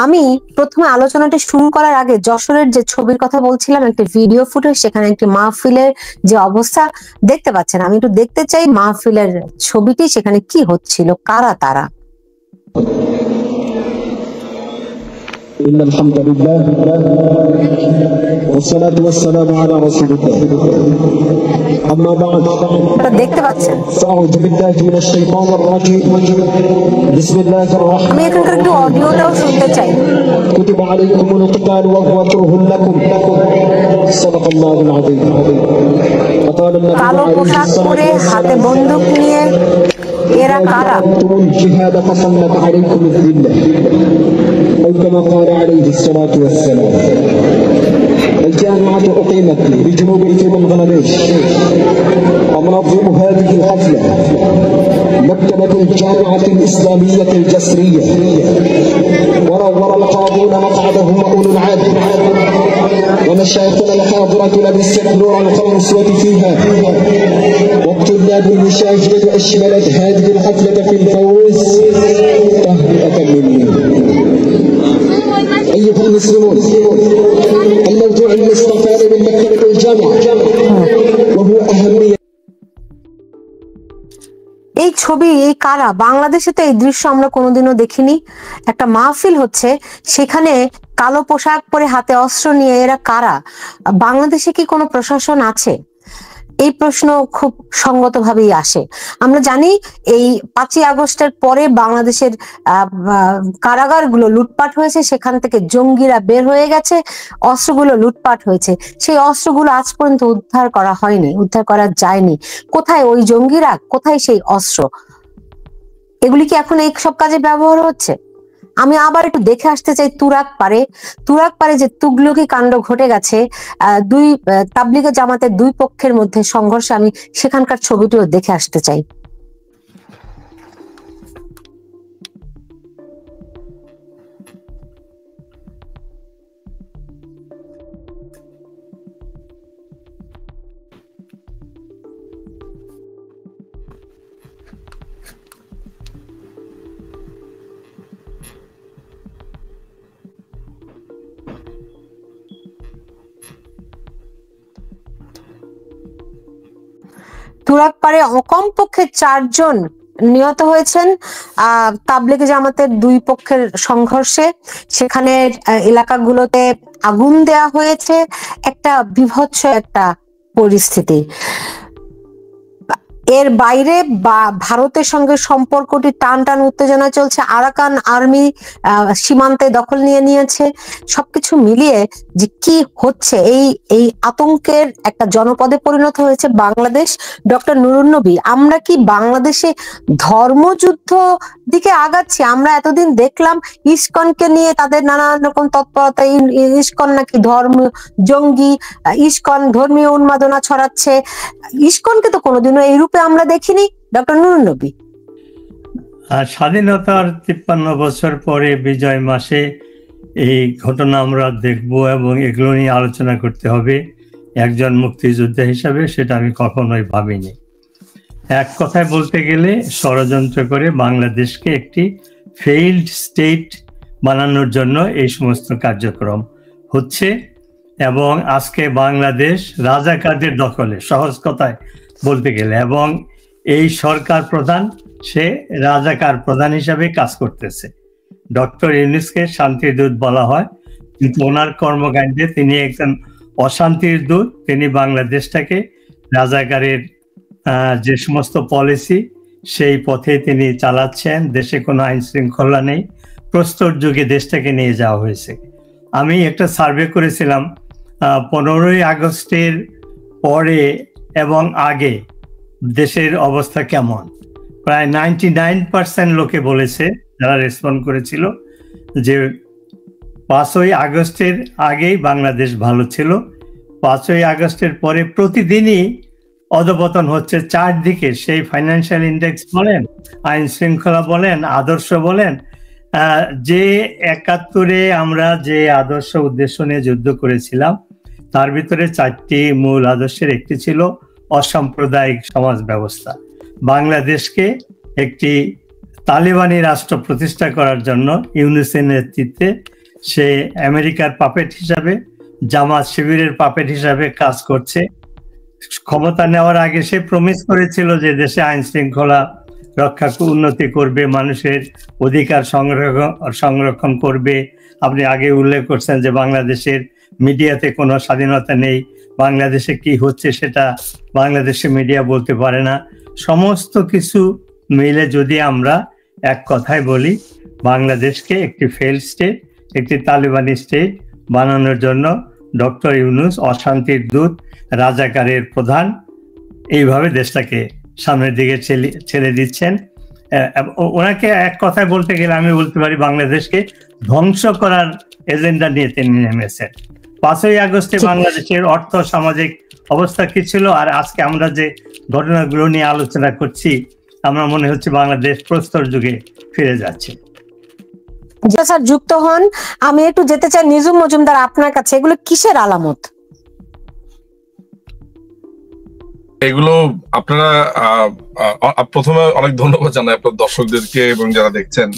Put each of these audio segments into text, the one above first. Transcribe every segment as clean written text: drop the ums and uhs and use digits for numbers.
আমি প্রথমে আলোচনাটি শুরু করার আগে যশোরের যে ছবির কথা বলছিলাম, একটি ভিডিও ফুটেজ, সেখানে একটি মাহফিলের যে অবস্থা দেখতে পাচ্ছেন, আমি একটু দেখতে চাই মাহফিলের ছবিটি, সেখানে কি হচ্ছিল, কারা তারা। إن الحمد لله والصلاة والسلام على رسول الله أما بعد দেখতে পাচ্ছেন, فأعوذ بالله من الشيطان الرجيم بسم الله الرحمن আমি এখানকার একটু অডিওটাও শুনতে চাই। كتب عليكم القتال وهو كره لكم صدق الله العظيم وقال النبي কালো عليه পোশাক পরে الصلاة হাতে والسلام বন্দুক নিয়ে এরা কারা? الجهاد فصلت عليكم الذلة أو كما قال عليه الصلاة والسلام. الجامعة أقيمت بجنوب بنغلاديش ومنظم هذه الحفلة مكتبة الجامعة الإسلامية الجسرية ونور القاضون مقعدهم أولو العدل ومشايخنا الحاضرة لبست نور القنصوة فيها والطلاب المشاهدة أشملت هذه الحفلة في الفوز تهنئة مني. أيها المسلمون الموضوع المستفاد من مكتبة الجامعة وهو أهمية এই ছবি, এই কারা? বাংলাদেশে তো এই দৃশ্য আমরা কোনোদিনও দেখিনি। একটা মাহফিল হচ্ছে, সেখানে কালো পোশাক পরে হাতে অস্ত্র নিয়ে এরা কারা? বাংলাদেশে কি কোনো প্রশাসন আছে? এই প্রশ্ন খুব সঙ্গতভাবেই আসে। আমরা জানি এই 5ই আগস্টের পরে বাংলাদেশের কারাগারগুলো লুটপাট হয়েছে, সেখান থেকে জঙ্গিরা বের হয়ে গেছে, অস্ত্রগুলো লুটপাট হয়েছে। সেই অস্ত্রগুলো আজ পর্যন্ত উদ্ধার করা হয়নি, উদ্ধার করা যায়নি। কোথায় ওই জঙ্গিরা, কোথায় সেই অস্ত্র? এগুলি কি এখন এই সব কাজে ব্যবহার হচ্ছে? আমি আবার একটু দেখে আসতে চাই তুরাগপাড়ে যে তুগলকি কাণ্ড ঘটে গেছে, দুই তাবলিগে জামাতের দুই পক্ষের মধ্যে সংঘর্ষে, আমি সেখানকার ছবিটিও দেখে আসতে চাই। তুরাগপাড়ে কমপক্ষে 4 জন নিহত হয়েছেন তাবলিগ জামাতের দুই পক্ষের সংঘর্ষে। সেখানে এলাকাগুলোতে আগুন দেয়া হয়েছে, একটা বীভৎস একটা পরিস্থিতি। এর বাইরে ভারতের সঙ্গে সম্পর্কটি টান টান উত্তেজনা চলছে। আরাকান আর্মি সীমান্তে দখল নিয়ে নিয়েছে। সবকিছু মিলিয়ে যে কি হচ্ছে, এই আতঙ্কের একটা জনপদে পরিণত হয়েছে বাংলাদেশ। ডক্টর নুরুন নবী, আমরা কি বাংলাদেশে ধর্মযুদ্ধ দিকে আগাচ্ছি? আমরা এতদিন দেখলাম ইসকনকে নিয়ে তাদের নানান রকম তৎপরতা, ইসকন নাকি ধর্ম জঙ্গি, ইসকন ধর্মীয় উন্মাদনা ছড়াচ্ছে। ইসকনকে তো কোনোদিনও এই রূপে আমরা দেখিনি। ডক্টর নুরুন নবী, স্বাধীনতার 53 বছর পরে বিজয় মাসে এই ঘটনা আমরা দেখব এবং এগুলো নিয়ে আলোচনা করতে হবে একজন মুক্তিযোদ্ধা হিসাবে, সেটা আমি কখনোই ভাবিনি। এক কথায় বলতে গেলে ষড়যন্ত্র করে বাংলাদেশকে একটি ফেইল্ড স্টেট বানানোর জন্য এই সমস্ত কার্যক্রম হচ্ছে। এবং আজকে বাংলাদেশ রাজাকারদের দখলে, সহজ কথায় বলতে গেলে, এবং এই সরকার প্রধান সে রাজাকার প্রধান হিসাবে কাজ করতেছে। ডক্টর ইউনূসকে শান্তির দূত বলা হয়, কিন্তু ওনার কর্মকাণ্ডে তিনি একজন অশান্তির দূত। তিনি বাংলাদেশটাকে রাজাকারের যে সমস্ত পলিসি সেই পথে তিনি চালাচ্ছেন। দেশে কোনো আইন শৃঙ্খলা নেই, প্রস্তর যুগে দেশটাকে নিয়ে যাওয়া হয়েছে। আমি একটা সার্ভে করেছিলাম 15ই আগস্টের পরে এবং আগে দেশের অবস্থা কেমন। প্রায় 99% লোকে বলেছে, যারা রেসপন্ড করেছিল, যে 5ই আগস্টের আগেই বাংলাদেশ ভালো ছিল। 5ই আগস্টের পরে প্রতিদিনই অধপতন হচ্ছে চারদিকে। সেই ফাইন্যান্সিয়াল ইন্ডেক্স বলেন, আইন শৃঙ্খলা বলেন, আদর্শ বলেন। যে 71-এ আমরা যে আদর্শ উদ্দেশ্য নিয়ে যুদ্ধ করেছিলাম, তার ভিতরে 4টি মূল আদর্শের একটি ছিল অসাম্প্রদায়িক সমাজ ব্যবস্থা। বাংলাদেশকে একটি তালিবানি রাষ্ট্র প্রতিষ্ঠা করার জন্য ইউনুসের নেতৃত্বে সে আমেরিকার পাপেট হিসাবে, জামাত শিবিরের পাপেট হিসাবে কাজ করছে। ক্ষমতা নেওয়ার আগে সে প্রমিস করেছিল যে দেশে আইন শৃঙ্খলা রক্ষা উন্নতি করবে, মানুষের অধিকার সংরক্ষণ করবে। আপনি আগে উল্লেখ করছেন যে বাংলাদেশের মিডিয়াতে কোনো স্বাধীনতা নেই, বাংলাদেশে কি হচ্ছে সেটা বাংলাদেশে মিডিয়া বলতে পারে না। সমস্ত কিছু মিলে যদি আমরা এক কথায় বলি, বাংলাদেশকে একটি ফেইল্ড স্টেট, একটি তালিবানি স্টেট বানানোর জন্য ডক্টর ইউনূস অশান্তির দূত, রাজাকারের প্রধান, এইভাবে দেশটাকে সামনের দিকে ছেড়ে দিচ্ছেন। ওনাকে এক কথায় বলতে গেলে আমি বলতে পারি বাংলাদেশকে ধ্বংস করার এজেন্ডা নিয়ে তিনি নেমেছেন। 5ই আগস্টে বাংলাদেশের অর্থ সামাজিক অবস্থা কি ছিল, আর আজকে আমরা যে ঘটনাগুলো নিয়ে আলোচনা করছি, আমার মনে হচ্ছে বাংলাদেশ প্রস্তর যুগে ফিরে যাচ্ছে। স্যার যুক্ত হন। আমি একটু যেতে চাই নিজুম মজুমদার আপনার কাছে, এগুলো কিসের আলামত? এগুলো আপনারা প্রথমে অনেক ধন্যবাদ জানাই আপনার দর্শকদেরকে এবং যারা দেখছেন।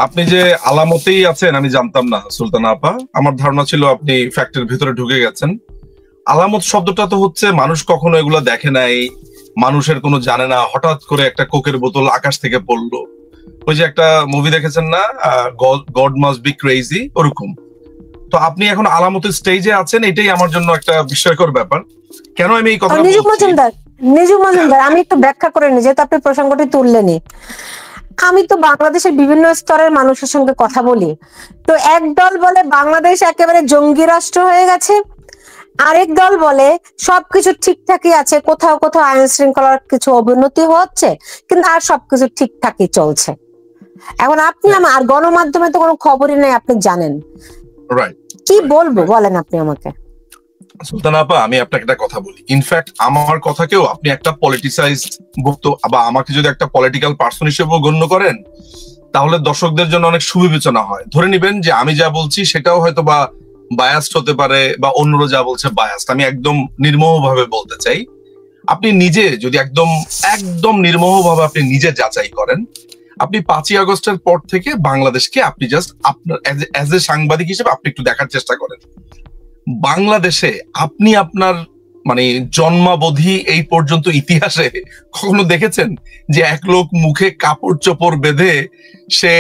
আপনি যে আলামতেই আছেন আমি জানতাম না সুলতানা আপা, আমার ধারণা ছিল আপনি ফ্যাক্টের ভিতরে ঢুকে গেছেন। আলামত শব্দটা তো হচ্ছে মানুষ কখনো এগুলো দেখে নাই, মানুষের কোনো জানে না, হঠাৎ করে একটা কোকের বোতল আকাশ থেকে পড়লো। ওই যে একটা মুভি দেখেছেন না, গড মাস্ট বি ক্রেজি, ওরকম। তো আপনি এখন আলামতের স্টেজে আছেন, এটাই আমার জন্য একটা বিস্ময়কর ব্যাপার। কেন আমি এই কথা বলছি? নিজুম মজুমদার আমি একটু ব্যাখ্যা করে নিই, যেহেতু আপনি প্রসঙ্গটি তুললেনি। আমি তো বাংলাদেশের বিভিন্ন স্তরের মানুষের সঙ্গে কথা বলি, তো এক দল বলে বাংলাদেশ একেবারে জঙ্গি রাষ্ট্র হয়ে গেছে, আরেক দল বলে সবকিছু ঠিকঠাকই আছে, কোথাও কোথাও আইন শৃঙ্খলার কিছু অবনতি হচ্ছে, কিন্তু আর সবকিছু ঠিকঠাকই চলছে। এখন আপনি আর গণমাধ্যমে তো কোনো খবরই নেই, আপনি জানেন, কি বলবো বলেন আপনি আমাকে। সুলতানা আপা, আমি আপনাকে একটা কথা বলি। ইনফ্যাক্ট আমার কথাকেও আপনি একটা পলিটিসাইজড বা আমাকে যদি একটা পলিটিক্যাল পার্সন হিসেবেও গণ্য করেন, তাহলে দর্শকদের জন্য অনেক সুবিবেচনা হয়। ধরে নিবেন যে আমি যা বলছি সেটাও হয়তো বা বায়াসড হতে পারে, বা অন্যরা যা বলছে বায়াসড। আমি একদম নির্মোহভাবে বলতে চাই, আপনি নিজে যদি একদম একদম নির্মোহভাবে আপনি নিজে যাচাই করেন, আপনি 5ই আগস্টের পর থেকে বাংলাদেশকে আপনি জাস্ট আপনার অ্যাজ এ সাংবাদিক হিসেবে আপনি একটু দেখার চেষ্টা করেন। বাংলাদেশে আপনি আপনার মানে জন্মাবধি এই পর্যন্ত ইতিহাসে কখনো দেখেছেন যে এক লোক মুখে কাপড় চোপড় বেঁধে সে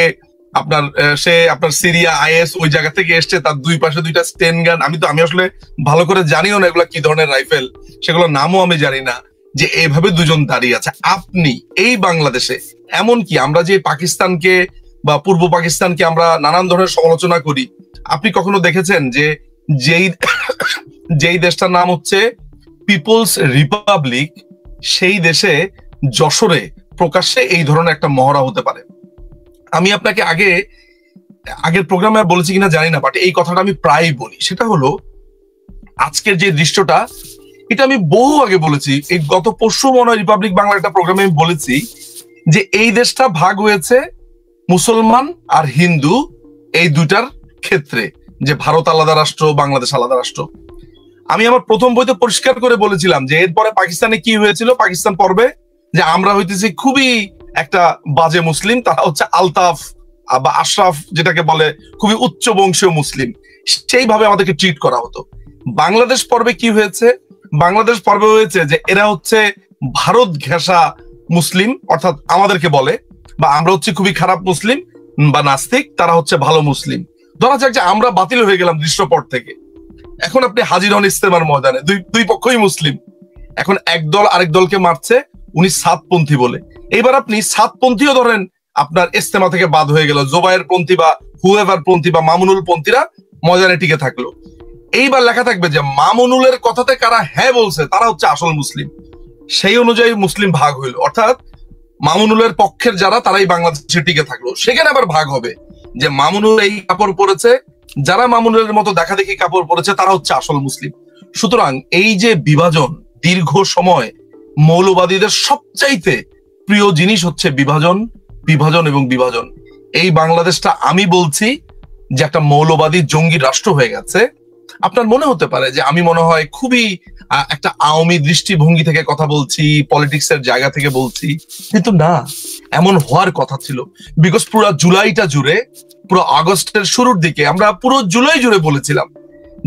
আপনার সিরিয়া আইএস ওই জায়গা থেকে এসছে, তার দুই পাশে দুইটা স্টেন গান, আমি আসলে ভালো করে জানিও না এগুলো কি ধরনের রাইফেল, সেগুলোর নামও আমি জানি না, যে এইভাবে দুজন দাঁড়িয়ে আছে। আপনি এই বাংলাদেশে, এমনকি আমরা যে পাকিস্তানকে বা পূর্ব পাকিস্তানকে আমরা নানান ধরনের সমালোচনা করি, আপনি কখনো দেখেছেন যে যেই দেশটার নাম হচ্ছে পিপলস রিপাবলিক, সেই দেশে যশোরে প্রকাশ্যে এই ধরনের একটা মহড়া হতে পারে? আমি আপনাকে আগের প্রোগ্রামে বলেছি কিনা জানি না, বাট এই কথাটা আমি প্রায়ই বলি। সেটা হলো আজকের যে দৃশ্যটা, এটা আমি বহু আগে বলেছি, এই গত পরশু মনে হয় রিপাবলিক বাংলা একটা প্রোগ্রামে আমি বলেছি যে এই দেশটা ভাগ হয়েছে মুসলমান আর হিন্দু এই দুইটার ক্ষেত্রে, যে ভারত আলাদা রাষ্ট্র, বাংলাদেশ আলাদা রাষ্ট্র। আমি আমার প্রথম বইতে পরিষ্কার করে বলেছিলাম যে এরপরে পাকিস্তানে কি হয়েছিল, পাকিস্তান পর্বে, যে আমরা হইতেছি খুবই একটা বাজে মুসলিম, তারা হচ্ছে আলতাফ বা আশরাফ যেটাকে বলে খুবই উচ্চ বংশীয় মুসলিম, সেইভাবে আমাদেরকে ট্রিট করা হতো। বাংলাদেশ পর্বে কি হয়েছে? বাংলাদেশ পর্বে হয়েছে যে এরা হচ্ছে ভারত ঘেঁষা মুসলিম, অর্থাৎ আমাদেরকে বলে বা আমরা হচ্ছে খুবই খারাপ মুসলিম বা নাস্তিক, তারা হচ্ছে ভালো মুসলিম। ধরা যাক যে আমরা বাতিল হয়ে গেলাম দৃশ্যপট থেকে, এখন আপনি হাজির হন ইস্তেমার ময়দানে, দুই পক্ষই মুসলিম, এখন এক দল আরেক দলকে মারছে, উনি সাতপন্থী বলে। এইবার আপনি সাতপন্থীও ধরেন আপনার ইস্তেমা থেকে বাদ হয়ে গেল, জোবায়ের পন্থী বা হুয়েভার পন্থী বা মামুনুল পন্থীরা ময়দানে টিকে থাকলো। এইবার লেখা থাকবে যে মামুনুলের কথাতে কারা হ্যাঁ বলছে তারা হচ্ছে আসল মুসলিম, সেই অনুযায়ী মুসলিম ভাগ হইল, অর্থাৎ মামুনুলের পক্ষের যারা তারাই বাংলাদেশে টিকে থাকলো। সেখানে আবার ভাগ হবে যে মামুনুল এই কাপড় পরেছে, যারা মামুনুলের মতো দেখা দেখি কাপড় পরেছে তারা হচ্ছে আসল মুসলিম। সুতরাং এই যে বিভাজন, দীর্ঘ সময় মৌলবাদীদের সবচাইতে প্রিয় জিনিস হচ্ছে বিভাজন, বিভাজন এবং বিভাজন। এই বাংলাদেশটা আমি বলছি যে একটা মৌলবাদী জঙ্গি রাষ্ট্র হয়ে গেছে, আপনার মনে হতে পারে যে আমি মনে হয় খুবই একটা আওয়ামী দৃষ্টিভঙ্গি থেকে কথা বলছি, পলিটিক্স এর জায়গা থেকে বলছি, কিন্তু না, এমন হওয়ার কথা ছিল। বিকজ পুরো জুলাইটা জুড়ে, পুরো আগস্টের শুরুর দিকে আমরা পুরো জুলাই জুড়ে বলেছিলাম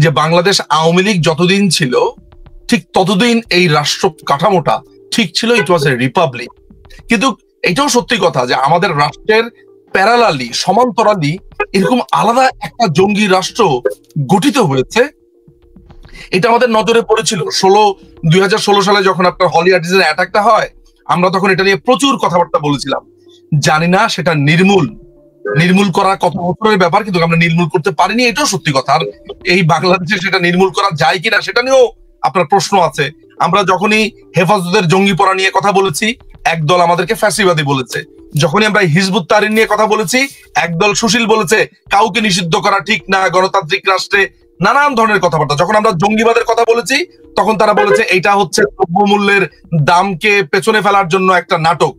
যে বাংলাদেশ আওয়ামী লীগ যতদিন ছিল ঠিক ততদিন এই রাষ্ট্র কাঠামোটা ঠিক ছিল, ইট ওয়াজ এ রিপাবলিক। কিন্তু এটাও সত্যি কথা যে আমাদের রাষ্ট্রের প্যারালালি, সমান্তরালি এরকম আলাদা একটা জঙ্গি রাষ্ট্র গঠিত হয়েছে, এটা আমাদের নজরে পড়েছিল। 2016 সালে যখন আপনার হলি আর্টিস্টের অ্যাটাকটা হয়, আমরা তখন এটা নিয়ে প্রচুর কথাবার্তা বলেছিলাম। জানি না সেটা নির্মূল করা কত বছরের ব্যাপার, কিন্তু আমরা নির্মূল করতে পারিনি, এটাও সত্যি কথা। আর এই বাংলাদেশে সেটা নির্মূল করা যায় কিনা সেটা নিয়েও আপনার প্রশ্ন আছে। আমরা যখনই হেফাজতের জঙ্গিপনা নিয়ে কথা বলেছি, একদল আমাদেরকে ফ্যাসিবাদী বলেছে। যখনই আমরা হিজবুত তাহরির নিয়ে কথা বলেছি, একদল সুশীল বলেছে কাউকে নিষিদ্ধ করা ঠিক না, গণতান্ত্রিক রাষ্ট্রে নানান ধরনের কথাবার্তা। যখন আমরা জঙ্গিবাদের কথা বলেছি, তখন তারা বলেছে এটা হচ্ছে দ্রব্যমূল্যের দামকে পেছনে ফেলার জন্য একটা নাটক।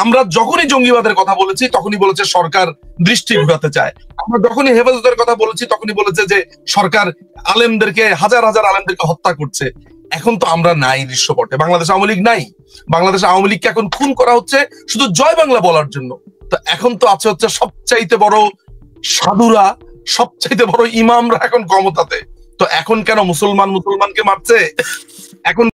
আমরা যখনই জঙ্গিবাদের কথা বলেছি, তখনই বলেছে সরকার দৃষ্টি ঘুরাতে চায়। আমরা যখনই হেফাজতের কথা বলেছি, তখনই বলেছে যে সরকার আলেমদেরকে, হাজার হাজার আলেমদেরকে হত্যা করছে। এখন তো আমরা নাই দৃশ্যপটে, বাংলাদেশ আওয়ামী লীগ নাই। বাংলাদেশ আওয়ামী লীগকে এখন খুন করা হচ্ছে শুধু জয় বাংলা বলার জন্য। তো এখন তো আছে হচ্ছে সবচাইতে বড় সাধুরা, সবচাইতে বড় ইমামরা এখন ক্ষমতাতে। তো এখন কেন মুসলমানকে মারছে? এখন